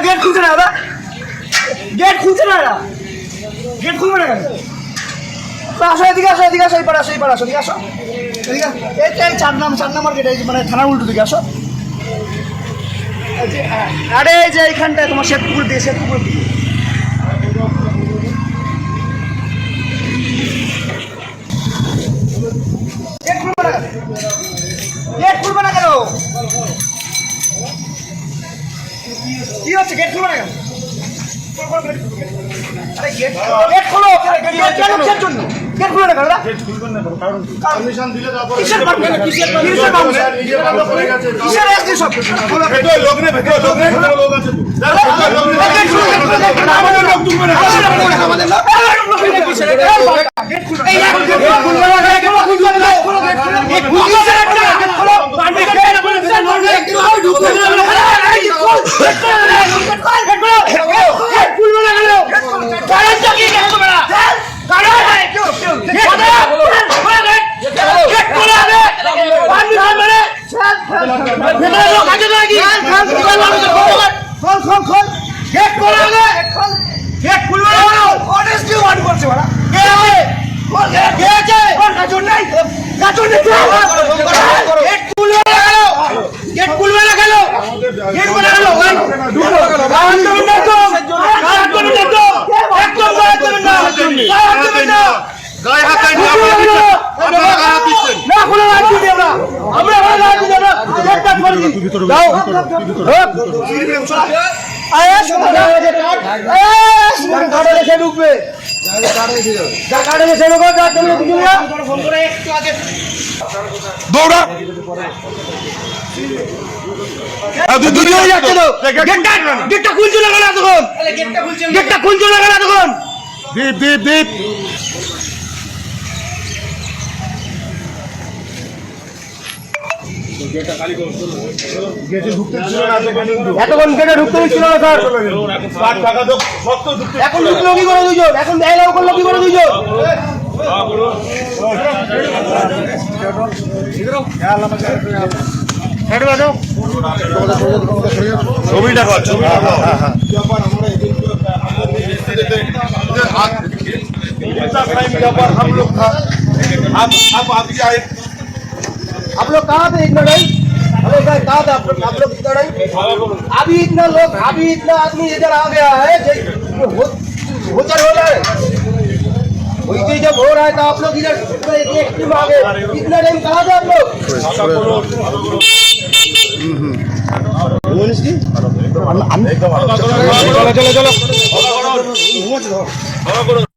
Gate খুলছে না দাদা, গেট খুলছে না এরা, গেট খুলবে না কেন? আসো এদিকে, আসো এদিকে, আসো এই পাড়া, সেই পাড়া, আসো এদিকে, আসো এদিকে। এই 4 নম্বর গেট, এই মানে থানার উল্টো দিকে আসো। আরে এই যে এইখানটায় তোমার শ্বেতপুকুর দিয়ে, শ্বেতপুকুর দিয়ে গেট খুলবে না কেন? গেট খুলবে না কেন? কি হচ্ছে? গেট খুলবে না কেন? আরে গেট খোলো, গেট জন্য গেট খুলে না কেন? গেট খুলবেন না কারণ পারমিশন দিলে তারপর কিসের পারমিশন? কিসের পারমিশন? নিজের বন্ধ করে গেছে, কিসের এসে সব খোলো। ভেতরে লোক আছে তো, লোক আছে তো, গেট খুলো, আমাদের লোক তুলবে না, আমাদের লোক কিসের গেট খুলো? এই গেট খুলবে না, গেট খুলবে না, খোলো গেট খুলো, গেট খুলো, গেট খুলো, পারমিশন কেন বলেছেন? গেট ঢুকতে না, এই খোল, গেট খুলো, গেট খুলো, গেট খুলবে না কেন? কারণ তো কি গেট খুলবে না? কারণ গেট খুলো, গেট খুলো, পারমিশন মানে ভেতরে লোক আছে তো নাকি? খোল খোল খোল, গেট খোলো, গেট খুলবে না কেন? অনেস্টলি ওয়ার্ড করছে ওরা। কে আছে? কে আছে? গাজন নাই, গাজন নেই, গেট খুলবে না কেন? গেট খুলবে না কেন? গেট খুলবে না কেন? গায়ে হাত দেন না, আপনারা গায়ে হাত দিচ্ছেন না, খুলে রাখ দিই আমরা, আমরা রাখ দিই আমরা, গেটটা খুলে দিই, দাও আয়েশ কাটা রেখে ঢুকবে, যা কাটা রেখে ঢুকবে, যা তুমি দিদিরা ফোন করে একটু আগে দৌড়া গেটটা খুলছো না কেন তখন? গেটটা খুলছো না কেন তখন? দীপ দীপ দীপ এতক্ষণ গেটে ঢুকতে দিচ্ছিল না স্যার, এখন ঢুকলো কি করে দুজন? এখন এলাও করলো কি করে দুজন? ছবিটা কর, ছবিটা কর। हम लोग था, अब आए, आप लोग कहाँ थे इतना टाइम? हेलो सर, कहाँ थे आप लोग इतना टाइम? अभी इतना लोग, अभी इतना आदमी इधर आ गया है, होचर हो रहा है, वही जब हो रहा है तो आप लोग इधर एक टीम आ गए, इतना टाइम कहाँ थे आप लोग? चलो चलो चलो